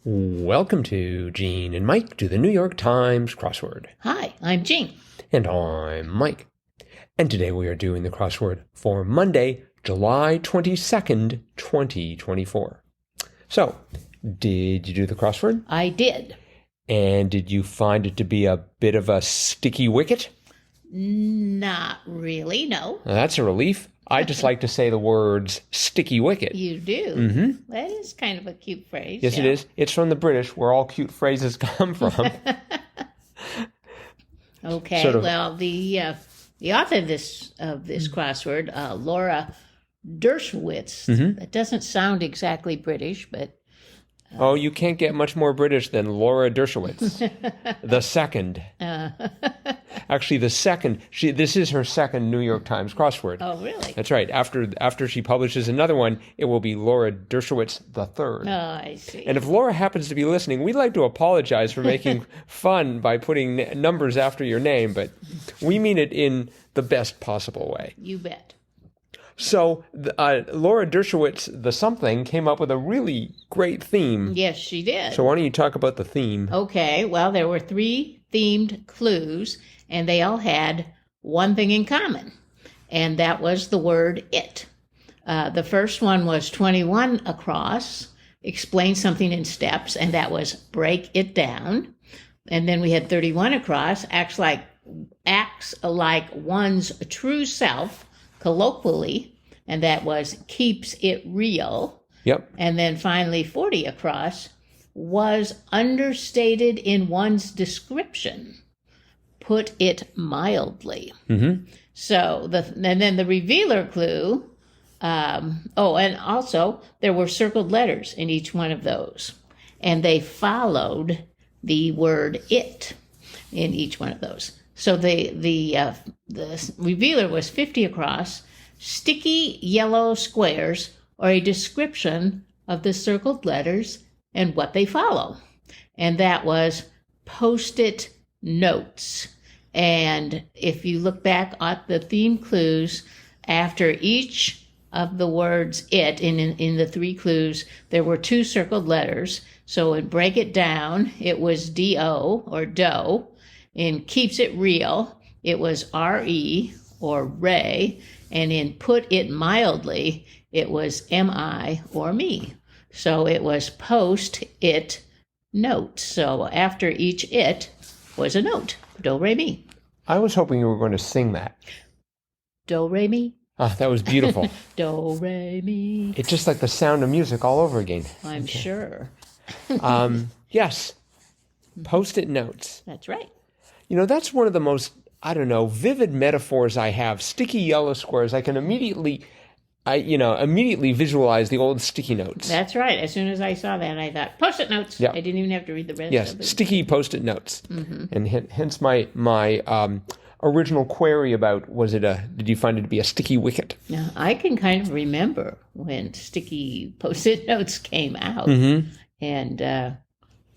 Welcome to Gene and Mike do the New York Times crossword. Hi, I'm Jean. And I'm Mike. And today we are doing the crossword for Monday, July 22nd, 2024. So, did you do the crossword? I did. And did you find it to be a bit of a sticky wicket? Not really, no. Now, that's a relief. I just like to say the words sticky wicket. You do? Mm-hmm. That is kind of a cute phrase. Yes, it is. It's from the British, where all cute phrases come from. Okay, Sort of. well, the author of this crossword, Laura Dershewitz, that doesn't sound exactly British, but... Oh, you can't get much more British than Laura Dershewitz, the second. Actually, the second. This is her second New York Times crossword. Oh, really? That's right. After she publishes another one, it will be Laura Dershewitz the third. Oh, I see. And if Laura happens to be listening, we'd like to apologize for making fun by putting numbers after your name, but we mean it in the best possible way. You bet. So Laura Dershewitz, the something, came up with a really great theme. Yes, she did. So why don't you talk about the theme? Okay, well, there were 3 themed clues, and they all had one thing in common, and that was the word it. The first one was 21 across, explain something in steps, and that was break it down. And then we had 31 across, acts like one's true self, colloquially, and that was keeps it real. Yep. And then finally 40 across was understated in one's description, put it mildly. Mm-hmm. So and then the revealer clue, and also there were circled letters in each one of those, and they followed the word it in each one of those. So the revealer was 50 across, sticky yellow squares or a description of the circled letters and what they follow. And that was Post-it notes. And if you look back at the theme clues, after each of the words it, in the 3 clues, there were 2 circled letters. So in break it down, it was D-O or dough. In keeps it real, it was R-E or Ray. And in put it mildly, it was M-I or me. So it was post-it notes. So after each it was a note. Do, re, mi. I was hoping you were going to sing that. Do, re, mi. Ah, that was beautiful. Do, re, mi. It's just like the sound of music all over again. I'm sure. Yes. Post-it notes. That's right. You know, that's one of the most, vivid metaphors I have. Sticky yellow squares. I can immediately visualize the old sticky notes. That's right. As soon as I saw that, I thought, Post-it notes. Yep. I didn't even have to read the rest Yes, of it. sticky Post-it notes. Mm-hmm. And hence my original query about, did you find it to be a sticky wicket? Now, I can kind of remember when sticky Post-it notes came out. Mm-hmm. And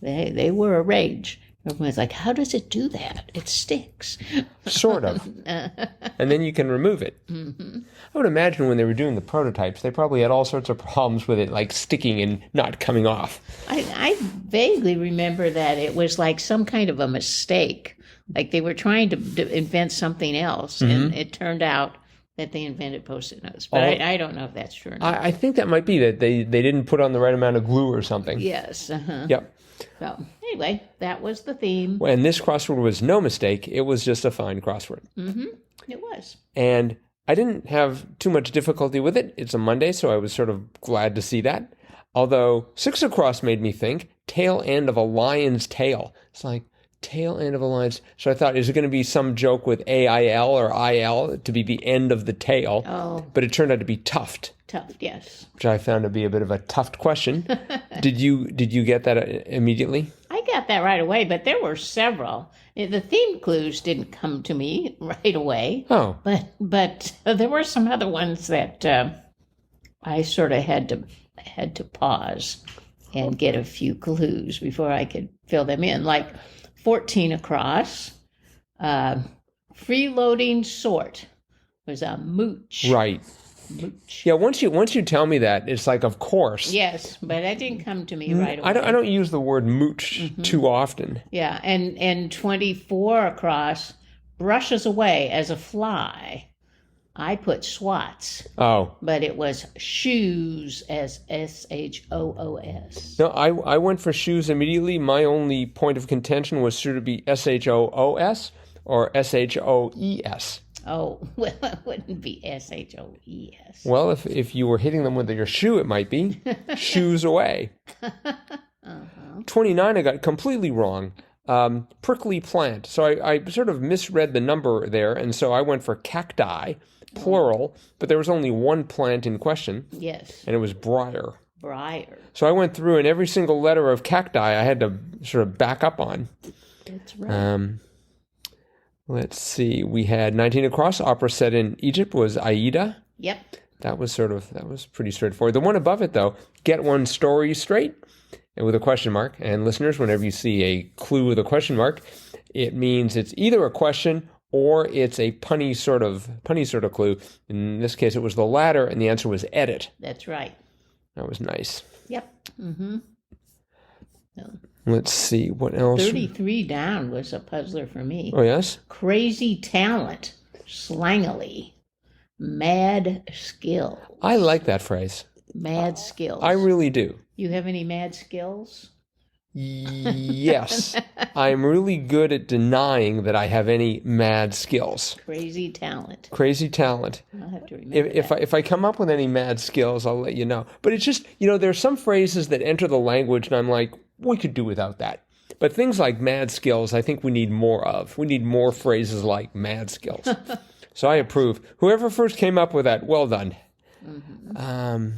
they were a rage. Everyone's like, how does it do that? It sticks. Sort of. And then you can remove it. Mm-hmm. I would imagine when they were doing the prototypes, they probably had all sorts of problems with it, like sticking and not coming off. I vaguely remember that it was like some kind of a mistake. Like they were trying to invent something else, mm-hmm. and it turned out that they invented Post-it notes. But I don't know if that's true or not. I think that might be that they didn't put on the right amount of glue or something. Yes. Uh-huh. Yep. So anyway, that was the theme. And this crossword was no mistake. It was just a fine crossword. Mm-hmm. It was. And I didn't have too much difficulty with it. It's a Monday, so I was sort of glad to see that. Although 6 across made me think tail end of a lion's tail. It's like tail end of a lion's. So I thought, is it going to be some joke with AIL or IL to be the end of the tail? Oh. But it turned out to be tuft. Tuft, yes. Which I found to be a bit of a tuft question. Did you get that immediately? I got that right away, but there were several. The theme clues didn't come to me right away. Oh. But there were some other ones that I sort of had to pause and get a few clues before I could fill them in. Like 14 across, freeloading sort was a mooch. Right. Mooch. Yeah, once you tell me that, it's like, of course. Yes, but that didn't come to me right away. I don't use the word mooch too often. Yeah, and 24 across, brushes away as a fly. I put swats. Oh. But it was shoes as SHOOS. No, I went for shoes immediately. My only point of contention was should it be SHOOS or SHOES? Oh, well, it wouldn't be SHOES. Well, if you were hitting them with your shoe, it might be shoes away. 29, I got completely wrong. Prickly plant. So I sort of misread the number there, and so I went for cacti, plural, but there was only one plant in question. Yes. And it was briar. Briar. So I went through, and every single letter of cacti I had to sort of back up on. That's right. Let's see. We had 19 across. Opera set in Egypt was AIDA. Yep. That was pretty straightforward. The one above it, though, get one story straight, and with a question mark. And listeners, whenever you see a clue with a question mark, it means it's either a question or it's a punny sort of clue. In this case, it was the latter, and the answer was edit. That's right. That was nice. Yep. Mm-hmm. Let's see, what else? 33 down was a puzzler for me. Oh, yes? Crazy talent, slangily, mad skill. I like that phrase. Mad skills. I really do. You have any mad skills? Yes. I'm really good at denying that I have any mad skills. Crazy talent. Crazy talent. I'll have to remember If I come up with any mad skills, I'll let you know. But it's just, there's some phrases that enter the language, and I'm like, we could do without that. But things like mad skills, I think we need more of. We need more phrases like mad skills. So I approve. Whoever first came up with that, well done. Mm-hmm.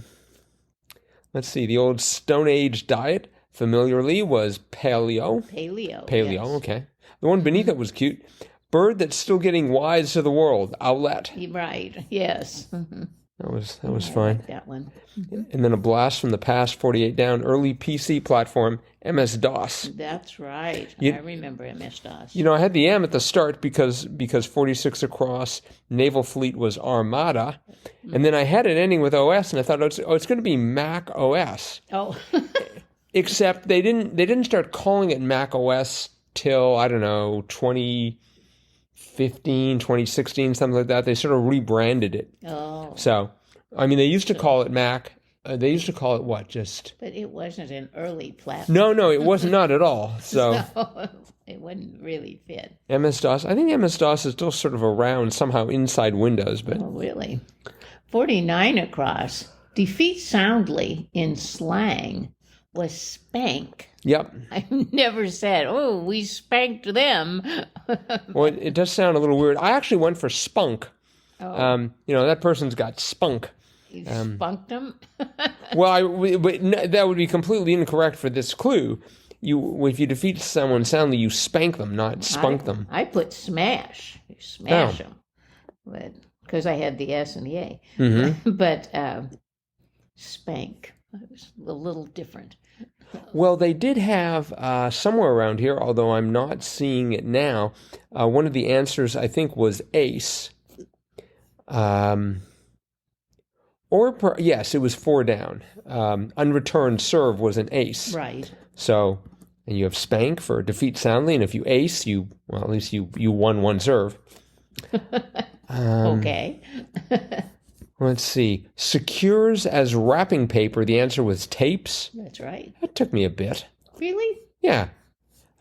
Let's see. The old Stone Age diet, familiarly, was paleo. Paleo. Paleo, yes. Okay. The one beneath it was cute. Bird that's still getting wise to the world, owlet. Right, yes. Mm-hmm. That was fine. Like that one. Mm-hmm. And then a blast from the past, 48 down, early PC platform, MS-DOS. That's right. I remember MS-DOS. I had the M at the start because 46 across, Naval Fleet was Armada. Mm-hmm. And then I had it ending with OS, and I thought, it's going to be Mac OS. Oh. Except they didn't start calling it Mac OS till, I don't know, 2015, 2016, something like that. They sort of rebranded it. Oh. So, they used to call it Mac. They used to call it what? But it wasn't an early platform. No, it was not at all. So no, it wouldn't really fit. MS-DOS. I think MS-DOS is still sort of around somehow inside Windows, but. Oh, really? 49 across. Defeat soundly in slang was spank. Yep. I've never said, oh, we spanked them. Well, it does sound a little weird. I actually went for spunk. Oh. That person's got spunk. You spunked them? Well, that would be completely incorrect for this clue. If you defeat someone soundly, you spank them, not spunk them. I put smash. You smash them. But because I had the S and the A. Mm-hmm. But spank. It was a little different. Well, they did have somewhere around here, although I'm not seeing it now, one of the answers, I think, was ace. Yes, it was 4 down. Unreturned serve was an ace. Right. So, and you have spank for defeat soundly, and if you ace, at least you won one serve. Okay. Let's see. Secures as wrapping paper. The answer was tapes. That's right. That took me a bit. Really? Yeah.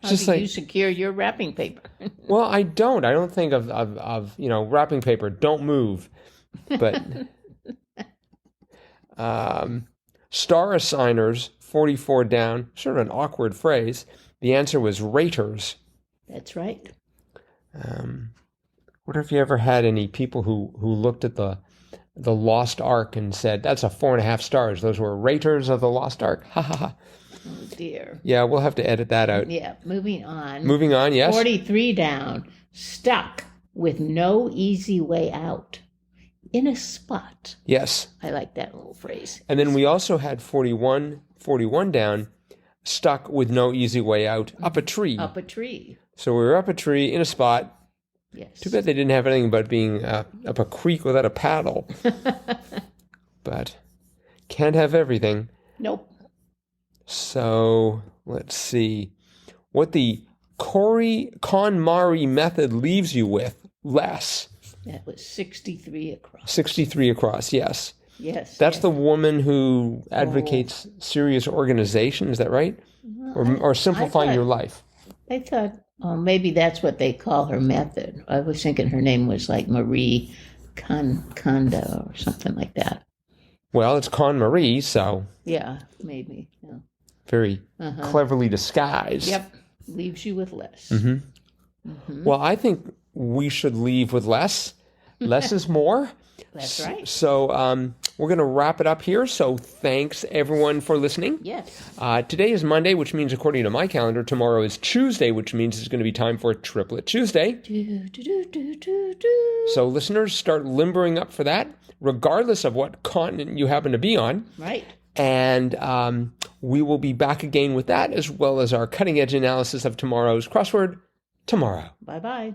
How do you secure your wrapping paper? Well, I don't. I don't think of wrapping paper. Don't move. But star assigners, 44 down. Sort of an awkward phrase. The answer was raters. That's right. Wonder if you ever had any people who looked at the Lost Ark and said, that's a 4.5 stars. Those were raters of the Lost Ark. Ha ha ha. Oh, dear. Yeah, we'll have to edit that out. Yeah, moving on. Moving on, yes. 43 down. Stuck with no easy way out. In a spot. Yes. I like that little phrase. And then we also had 41 down. Stuck with no easy way out. Up a tree. Up a tree. So we were up a tree in a spot. Yes. Too bad they didn't have anything but being up a creek without a paddle. But can't have everything. Nope. So let's see what the KonMari method leaves you with. Les. That was 63 across. 63 across, yes. Yes. That's yes. the woman who advocates serious organization, is that right? Or simplifying your life. I thought, maybe that's what they call her method. I was thinking her name was like Marie Kondo or something like that. Well, it's KonMari, so. Yeah, maybe. Yeah. Very cleverly disguised. Yep. Leaves you with less. Mm-hmm. Well, I think we should leave with less. Less is more. That's right. So we're going to wrap it up here. So thanks, everyone, for listening. Yes. Today is Monday, which means, according to my calendar, tomorrow is Tuesday, which means it's going to be time for Triplet Tuesday. So listeners, start limbering up for that, regardless of what continent you happen to be on. Right. And we will be back again with that, as well as our cutting-edge analysis of tomorrow's crossword tomorrow. Bye-bye.